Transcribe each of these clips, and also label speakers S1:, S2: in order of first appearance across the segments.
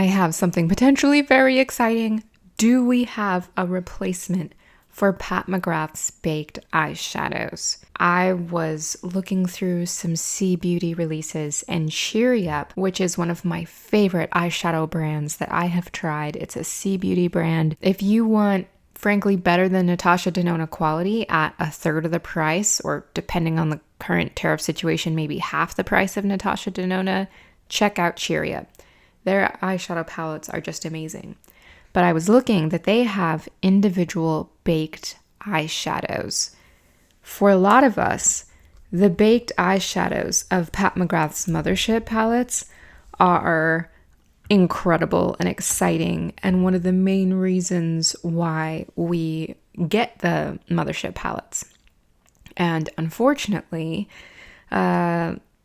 S1: I have something potentially very exciting. Do we have a replacement for Pat McGrath's baked eyeshadows? I was looking through some C Beauty releases, and Cheeryep, which is one of my favorite eyeshadow brands that I have tried. It's a C Beauty brand. If you want, frankly, better than Natasha Denona quality at a third of the price, or depending on the current tariff situation, maybe half the price of Natasha Denona, check out Cheeryep. Their eyeshadow palettes are just amazing. But I was looking that they have individual baked eyeshadows. For a lot of us, the baked eyeshadows of Pat McGrath's Mothership palettes are incredible and exciting, and one of the main reasons why we get the Mothership palettes. And unfortunately,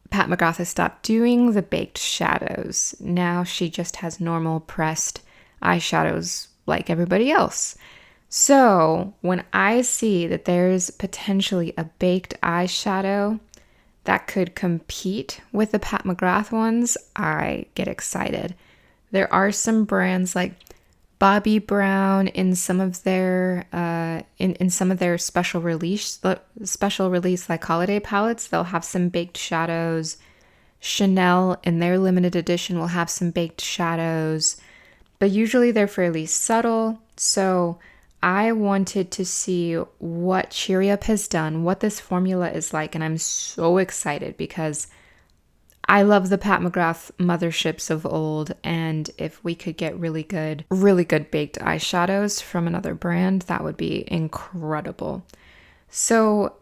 S1: Pat McGrath has stopped doing the baked shadows. Now she just has normal pressed eyeshadows like everybody else. So when I see that there's potentially a baked eyeshadow that could compete with the Pat McGrath ones, I get excited. There are some brands like Bobbi Brown in some of their in some of their special release like holiday palettes. They'll have some baked shadows. Chanel in their limited edition will have some baked shadows, but usually they're fairly subtle. So I wanted to see what Cheeryep has done, what this formula is like, and I'm so excited because I love the Pat McGrath motherships of old, and if we could get really good baked eyeshadows from another brand, that would be incredible. So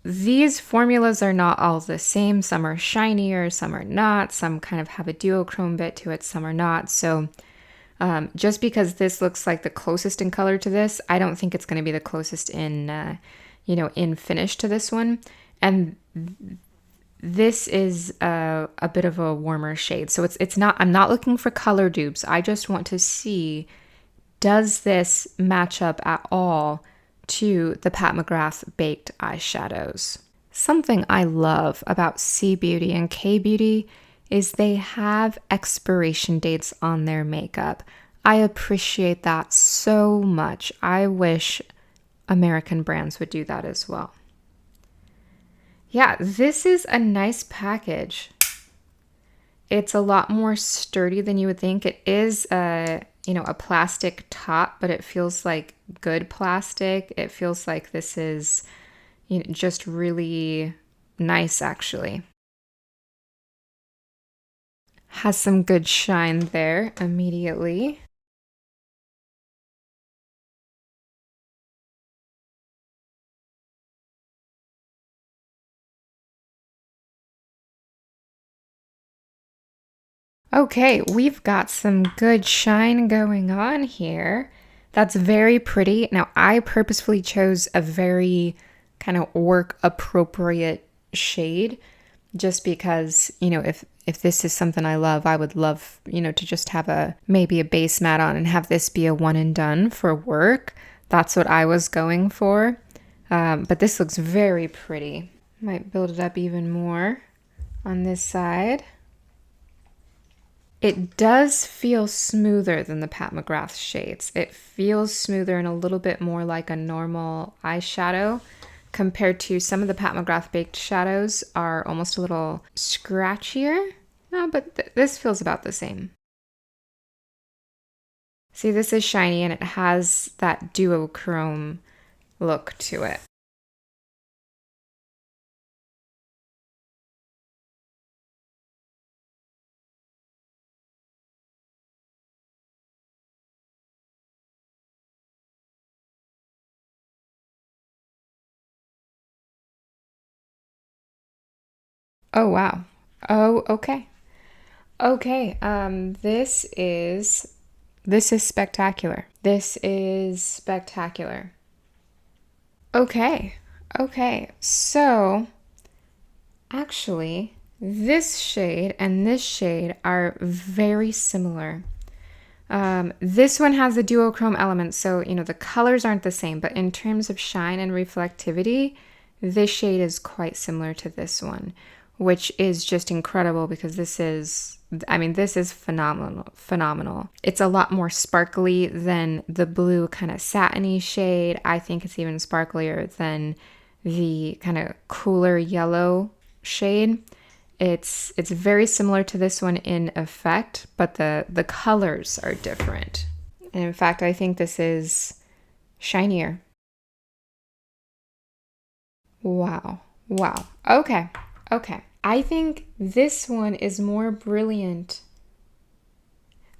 S1: these formulas are not all the same. Some are shinier, some are not. Some kind of have a duochrome bit to it, some are not. So just because this looks like the closest in color to this, I don't think it's going to be the closest in, in finish to this one. And this is a bit of a warmer shade. So it's not, I'm not looking for color dupes. I just want to see, does this match up at all to the Pat McGrath baked eyeshadows? Something I love about C Beauty and K Beauty is they have expiration dates on their makeup. I appreciate that so much. I wish American brands would do that as well. Yeah, this is a nice package. It's a lot more sturdy than you would think. It is a plastic top, but it feels like good plastic. It feels like this is just really nice, actually. Has some good shine there immediately. Okay, we've got some good shine going on here. That's very pretty. Now, I purposefully chose a very kind of work appropriate shade just because, if this is something I love, I would love, to just have maybe a base mat on and have this be a one and done for work. That's what I was going for. But this looks very pretty. Might build it up even more on this side. It does feel smoother than the Pat McGrath shades. It feels smoother and a little bit more like a normal eyeshadow compared to some of the Pat McGrath baked shadows are almost a little scratchier. No, but this feels about the same. See, this is shiny and it has that duochrome look to it. Oh, wow. Oh, okay. Okay, this is spectacular. This is spectacular. Okay. Okay. So, actually, this shade and this shade are very similar. This one has the duochrome element, so, the colors aren't the same, but in terms of shine and reflectivity, this shade is quite similar to this one. which is just incredible because this is phenomenal. It's a lot more sparkly than the blue kind of satiny shade. I think it's even sparklier than the kind of cooler yellow shade. It's very similar to this one in effect, but the colors are different. And in fact, I think this is shinier. Wow. Okay. I think this one is more brilliant.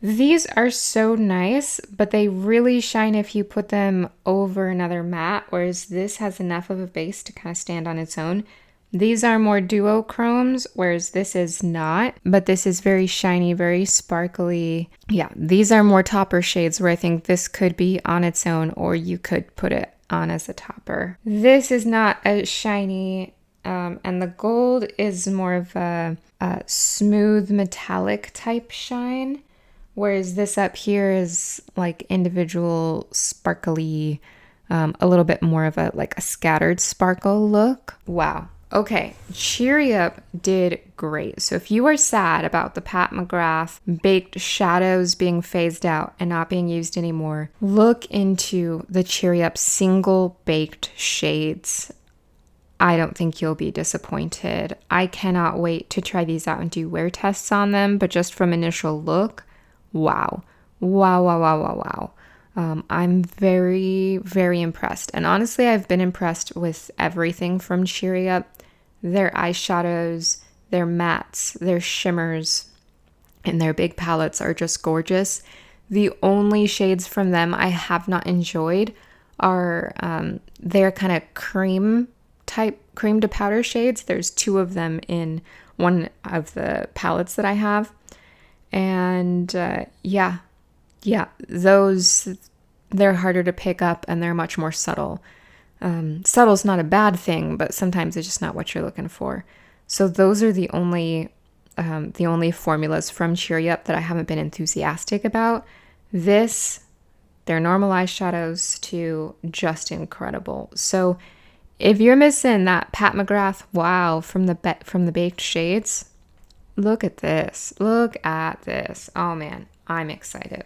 S1: These are so nice, but they really shine if you put them over another matte, whereas this has enough of a base to kind of stand on its own. These are more duochromes, whereas this is not, but this is very shiny, very sparkly. Yeah, these are more topper shades where I think this could be on its own or you could put it on as a topper. This is not as shiny, and the gold is more of a smooth metallic type shine, whereas this up here is like individual sparkly, a little bit more of a scattered sparkle look. Wow. Okay, Cheeryep did great. So if you are sad about the Pat McGrath baked shadows being phased out and not being used anymore, look into the Cheeryep single baked shades. I don't think you'll be disappointed. I cannot wait to try these out and do wear tests on them, but just from initial look, wow. I'm very, very impressed. And honestly, I've been impressed with everything from Cheeryep. Their eyeshadows, their mattes, their shimmers, and their big palettes are just gorgeous. The only shades from them I have not enjoyed are their kind of cream to powder shades. There's 2 of them in one of the palettes that I have. And those, they're harder to pick up and they're much more subtle. Subtle's not a bad thing, but sometimes it's just not what you're looking for. So those are the only formulas from Cheeryep that I haven't been enthusiastic about. Their normal eyeshadows to just incredible. So if you're missing that Pat McGrath wow from the baked shades, look at this. Oh man, I'm excited.